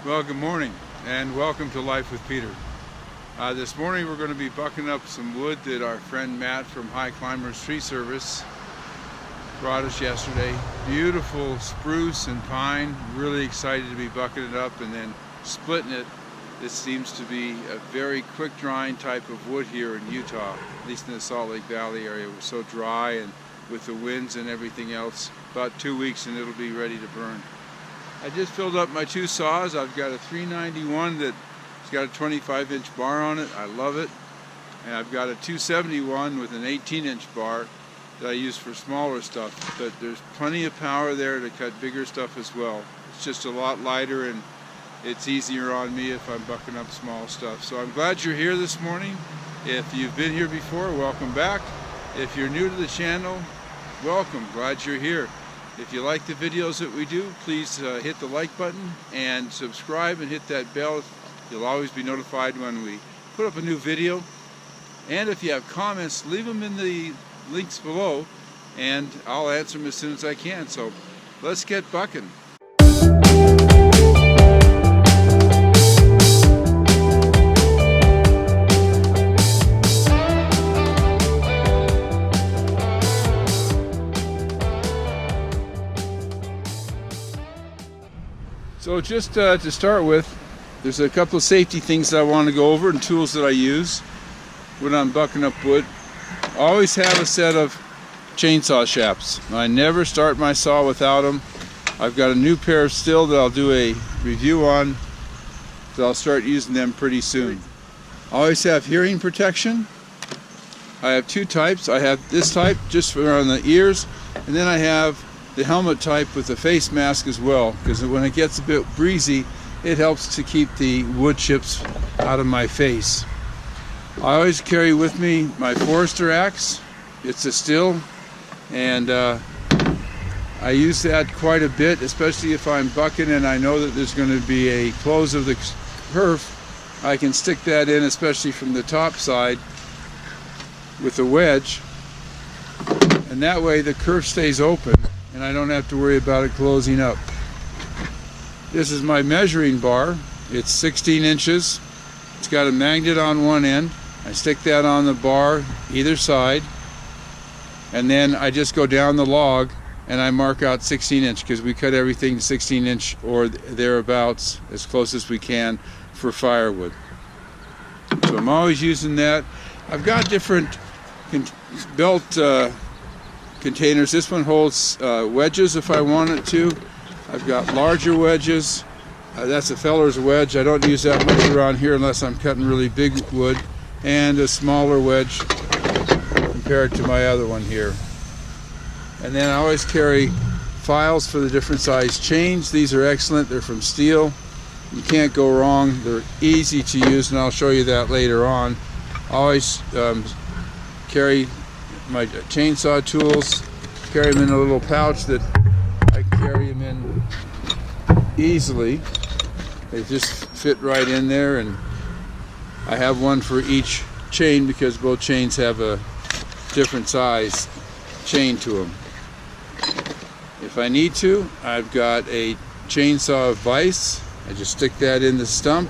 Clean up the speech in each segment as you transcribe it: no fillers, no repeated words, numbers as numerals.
Well, good morning and welcome to Life with Peter. This morning we're going to be bucking up some wood that our friend Matt from High Climbers Tree Service brought us yesterday. Beautiful spruce and pine. Really excited to be bucking it up and then splitting it. This seems to be a very quick drying type of wood here in Utah, at least in the Salt Lake Valley area. We're so dry, and with the winds and everything else, about 2 weeks and it'll be ready to burn. I just filled up my two saws. I've got a 391 that's got a 25-inch bar on it. I love it. And I've got a 271 with an 18-inch bar that I use for smaller stuff. But there's plenty of power there to cut bigger stuff as well. It's just a lot lighter and it's easier on me if I'm bucking up small stuff. So I'm glad you're here this morning. If you've been here before, welcome back. If you're new to the channel, welcome. Glad you're here. If you like the videos that we do, please hit the like button and subscribe and hit that bell. You'll always be notified when we put up a new video. And if you have comments, leave them in the links below and I'll answer them as soon as I can. So let's get bucking. So just to start with, there's a couple of safety things that I want to go over and tools that I use when I'm bucking up wood. I always have a set of chainsaw shafts. I never start my saw without them. I've got a new pair of still that I'll do a review on, so I'll start using them pretty soon. I always have hearing protection. I have two types. I have this type just for on the ears, and then I have the helmet type with the face mask as well, because when it gets a bit breezy, it helps to keep the wood chips out of my face. I always carry with me my Forester axe. It's a still, and I use that quite a bit, especially if I'm bucking and I know that there's going to be a close of the kerf. I can stick that in, especially from the top side with a wedge, and that way the kerf stays open and I don't have to worry about it closing up. This is my measuring bar. It's 16 inches. It's got a magnet on one end. I stick that on the bar either side, and then I just go down the log and I mark out 16 inch because we cut everything 16 inch or thereabouts as close as we can for firewood. So I'm always using that. I've got different belt containers. This one holds wedges if I want it to. I've got larger wedges. That's a feller's wedge. I don't use that much around here unless I'm cutting really big wood. And a smaller wedge compared to my other one here. And then I always carry files for the different size chains. These are excellent. They're from steel. You can't go wrong. They're easy to use, and I'll show you that later on. I always carry my chainsaw tools, carry them in a little pouch that I can carry them in easily. They just fit right in there, and I have one for each chain because both chains have a different size chain to them. If I need to, I've got a chainsaw vise. I just stick that in the stump,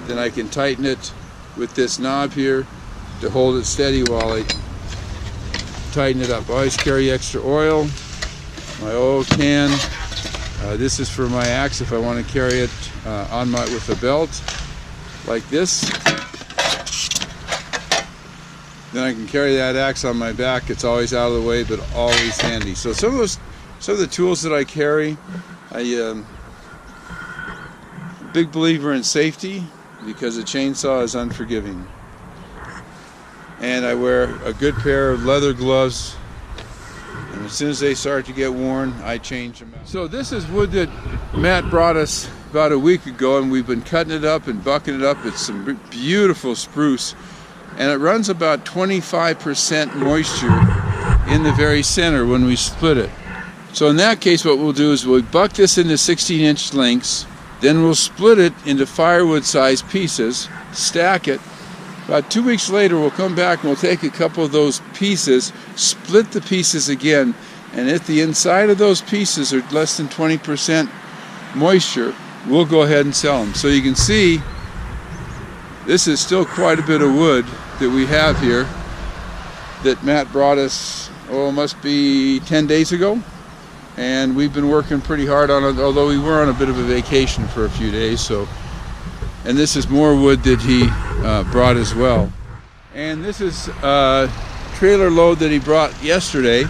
then I can tighten it with this knob here to hold it steady while I tighten it up. I always carry extra oil, my oil can. This is for my axe if I want to carry it with a belt like this. Then I can carry that axe on my back. It's always out of the way, but always handy. So some of the tools that I carry, big believer in safety. because a chainsaw is unforgiving. And I wear a good pair of leather gloves, and as soon as they start to get worn, I change them out. So this is wood that Matt brought us about a week ago, and we've been cutting it up and bucking it up. It's some beautiful spruce, and it runs about 25% moisture in the very center when we split it. So in that case, what we'll do is we'll buck this into 16-inch lengths, then we'll split it into firewood sized pieces, stack it. About 2 weeks later, we'll come back and we'll take a couple of those pieces, split the pieces again, and if the inside of those pieces are less than 20% moisture, we'll go ahead and sell them. So you can see this is still quite a bit of wood that we have here that Matt brought us, it must be 10 days ago. And we've been working pretty hard on it, although we were on a bit of a vacation for a few days. And this is more wood that he brought as well. And this is a trailer load that he brought yesterday.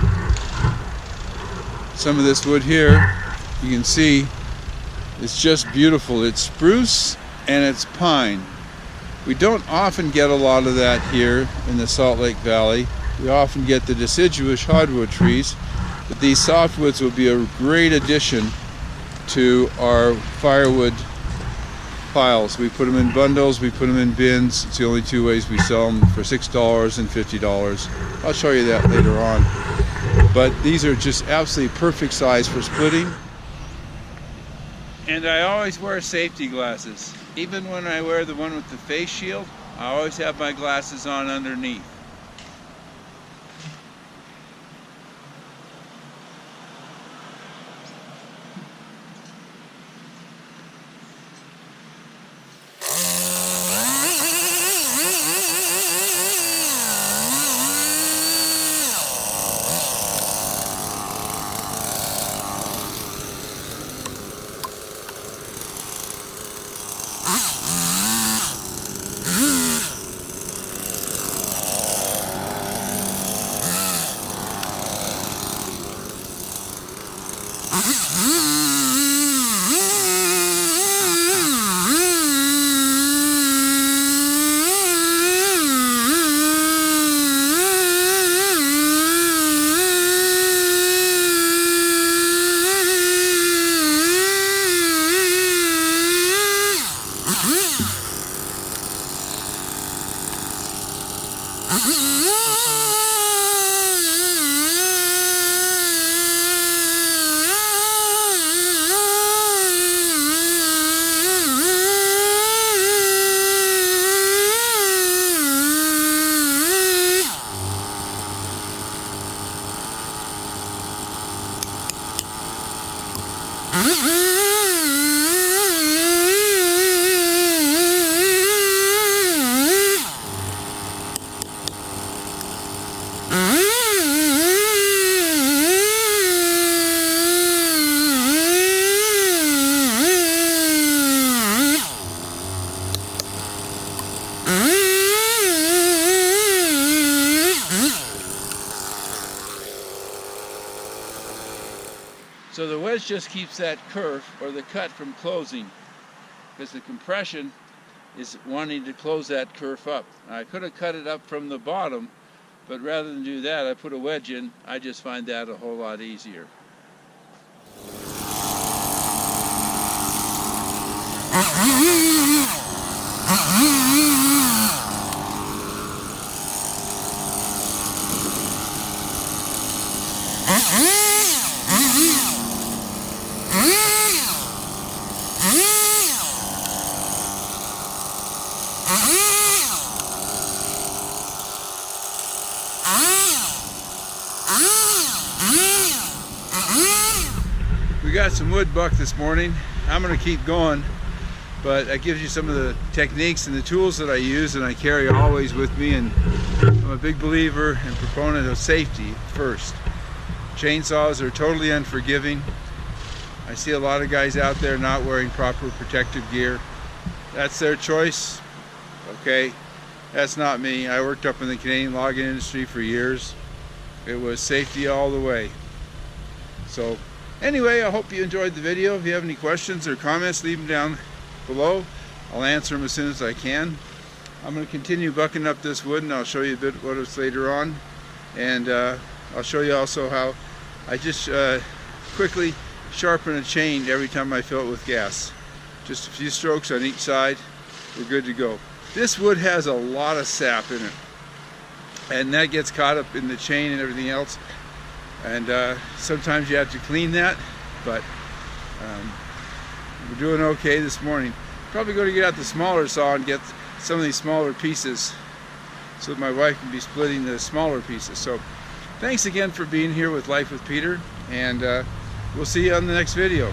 Some of this wood here, you can see, it's just beautiful. It's spruce and it's pine. We don't often get a lot of that here in the Salt Lake Valley. We often get the deciduous hardwood trees. But these softwoods will be a great addition to our firewood piles. We put them in bundles, we put them in bins. It's the only two ways we sell them, for $6 and $50. I'll show you that later on. But these are just absolutely perfect size for splitting. And I always wear safety glasses. Even when I wear the one with the face shield, I always have my glasses on underneath. So the wedge just keeps that curve or the cut from closing, because the compression is wanting to close that curve up. I could have cut it up from the bottom, but rather than do that, I put a wedge in. I just find that a whole lot easier. We got some wood buck this morning. I'm going to keep going, but that gives you some of the techniques and the tools that I use and I carry always with me, and I'm a big believer and proponent of safety first. Chainsaws are totally unforgiving. I see a lot of guys out there not wearing proper protective gear. That's their choice, okay? That's not me. I worked up in the Canadian logging industry for years. It was safety all the way. So anyway, I hope you enjoyed the video. If you have any questions or comments, leave them down below. I'll answer them as soon as I can. I'm going to continue bucking up this wood, and I'll show you a bit what it's later on. And I'll show you also how I just quickly sharpen a chain every time I fill it with gas. Just a few strokes on each side, we're good to go. This wood has a lot of sap in it, and that gets caught up in the chain and everything else, and sometimes you have to clean that, but we're doing okay this morning. Probably going to get out the smaller saw and get some of these smaller pieces so that my wife can be splitting the smaller pieces. So thanks again for being here with Life with Peter, and we'll see you on the next video.